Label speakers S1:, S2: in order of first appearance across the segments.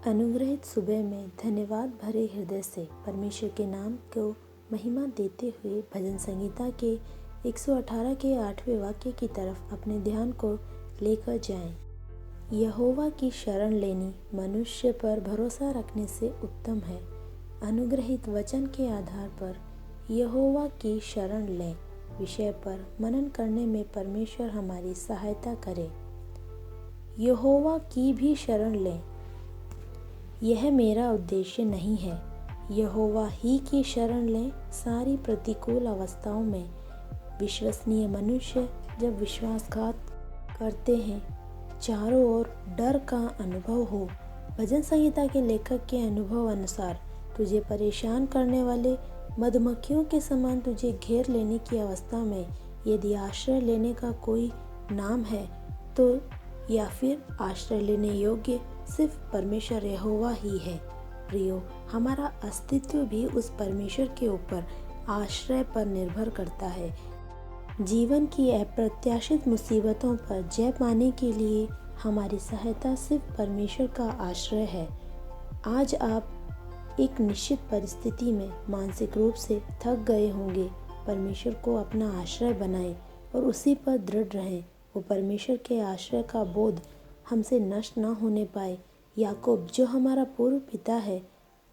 S1: अनुग्रहित सुबह में धन्यवाद भरे हृदय से परमेश्वर के नाम को महिमा देते हुए भजन संहिता के 118 के 8वें वाक्य की तरफ अपने ध्यान को लेकर जाएं। यहोवा की शरण लेनी मनुष्य पर भरोसा रखने से उत्तम है। अनुग्रहित वचन के आधार पर यहोवा की शरण लें विषय पर मनन करने में परमेश्वर हमारी सहायता करे। यहोवा की भी शरण लें, यह मेरा उद्देश्य नहीं है। यहोवा ही की शरण लें सारी प्रतिकूल अवस्थाओं में। विश्वसनीय मनुष्य जब विश्वासघात करते हैं, चारों ओर डर का अनुभव हो। भजन संहिता के लेखक के अनुभव अनुसार तुझे परेशान करने वाले मधुमक्खियों के समान तुझे घेर लेने की अवस्था में यदि आश्रय लेने का कोई नाम है तो या फिर आश्रय लेने योग्य सिर्फ परमेश्वर यहोवा ही है। प्रियो, हमारा अस्तित्व भी उस परमेश्वर के ऊपर आश्रय पर निर्भर करता है। जीवन की अप्रत्याशित मुसीबतों पर जय पाने के लिए हमारी सहायता सिर्फ परमेश्वर का आश्रय है। आज आप एक निश्चित परिस्थिति में मानसिक रूप से थक गए होंगे। परमेश्वर को अपना आश्रय बनाएं और उसी पर दृढ़ रहें। वो परमेश्वर के आश्रय का बोध हमसे नष्ट न होने पाए। याकूब जो हमारा पूर्व पिता है,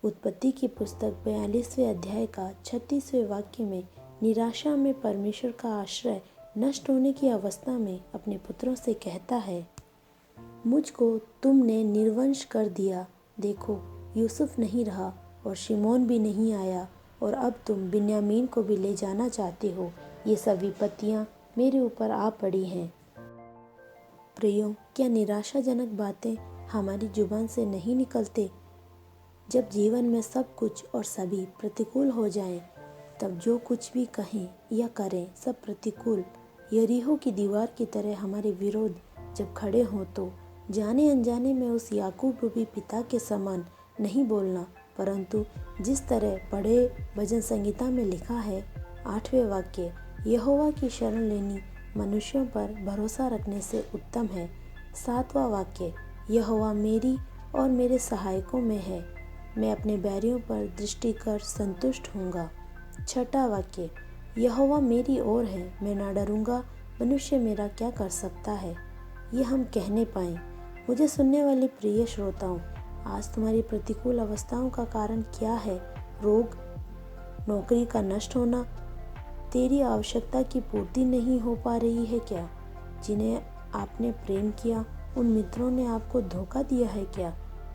S1: उत्पत्ति की पुस्तक 42वें अध्याय का 36वें वाक्य में निराशा में परमेश्वर का आश्रय नष्ट होने की अवस्था में अपने पुत्रों से कहता है, मुझको तुमने निर्वंश कर दिया। देखो, यूसुफ नहीं रहा और शिमोन भी नहीं आया और अब तुम बिन्यामीन को भी ले जाना चाहते हो। ये सब विपत्तियाँ मेरे ऊपर आ पड़ी हैं। प्रियो, क्या निराशाजनक बातें हमारी जुबान से नहीं निकलते? जब जीवन में सब कुछ और सभी प्रतिकूल हो जाएं, तब जो कुछ भी कहें या करें सब प्रतिकूल यरीहो की दीवार की तरह हमारे विरोध जब खड़े हों तो जाने अनजाने में उस याकूब रूपी पिता के समान नहीं बोलना, परंतु जिस तरह पढ़े भजन संहिता में लिखा है 8वें वाक्य, यहोवा की शरण लेनी मनुष्यों पर भरोसा रखने से उत्तम है। 7वां वाक्य, यहोवा मेरी और मेरे सहायकों में है, मैं अपने बैरियों पर दृष्टि कर संतुष्ट होऊंगा। 6वां वाक्य, यहोवा मेरी ओर है, मैं ना डरूंगा, मनुष्य मेरा क्या कर सकता है। ये हम कहने पाएं। मुझे सुनने वाले प्रिय श्रोताओं, आज तुम्हारी प्रतिकूल अवस्थाओं का कारण क्या है? रोग, नौकरी का नष्ट होना, तेरी आवश्यकता की पूर्ति नहीं हो पा रही है क्या? जिन्हें आपने प्रेम किया उन मित्रों ने आपको धोखा दिया है क्या?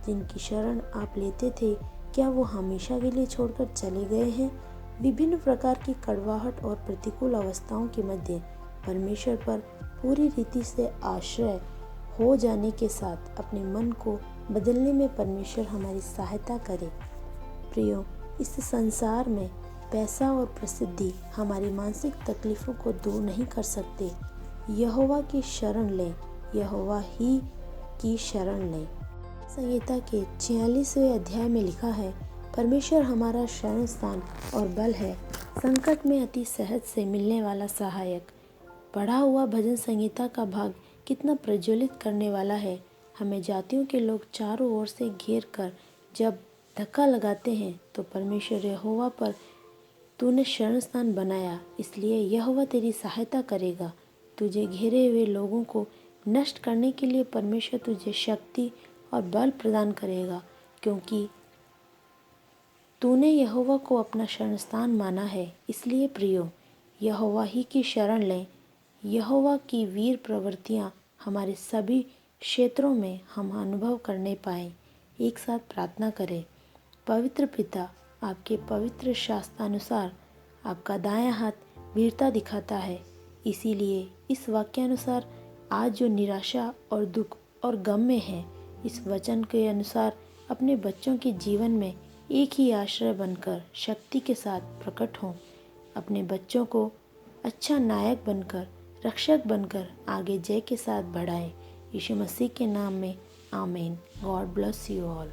S1: जिनकी शरण आप लेते थे, क्या वो हमेशा के लिए छोड़कर चले गए हैं? विभिन्न प्रकार की कड़वाहट और प्रतिकूल अवस्थाओं के मध्य परमेश्वर पर पूरी रीति से आश्रय हो जाने के साथ अपने मन को बदलने में परमेश्वर हमारी सहायता करे। प्रियो, इस संसार में पैसा और प्रसिद्धि हमारी मानसिक तकलीफ़ों को दूर नहीं कर सकते। यहोवा की शरण लें, यहोवा ही की शरण लें। संहिता के 46वें अध्याय में लिखा है, परमेश्वर हमारा शरण स्थान और बल है, संकट में अति सहज से मिलने वाला सहायक। पढ़ा हुआ भजन संहिता का भाग कितना प्रज्वलित करने वाला है। हमें जातियों के लोग चारों ओर से घेर कर जब धक्का लगाते हैं तो परमेश्वर यहोवा पर तूने शरण स्थान बनाया, इसलिए यहोवा तेरी सहायता करेगा। तुझे घेरे हुए लोगों को नष्ट करने के लिए परमेश्वर तुझे शक्ति और बल प्रदान करेगा, क्योंकि तूने यहोवा को अपना शरण स्थान माना है। इसलिए प्रियो, यहोवा ही की शरण लें। यहोवा की वीर प्रवृत्तियाँ हमारे सभी क्षेत्रों में हम अनुभव करने पाएँ। एक साथ प्रार्थना करें। पवित्र पिता, आपके पवित्र शास्त्रानुसार आपका दायां हाथ वीरता दिखाता है। इसीलिए इस वाक्यानुसार आज जो निराशा और दुख और गम में है, इस वचन के अनुसार अपने बच्चों के जीवन में एक ही आश्रय बनकर शक्ति के साथ प्रकट हों। अपने बच्चों को अच्छा नायक बनकर, रक्षक बनकर आगे जय के साथ बढ़ाएं। यीशु मसीह के नाम में आमीन। God bless you all.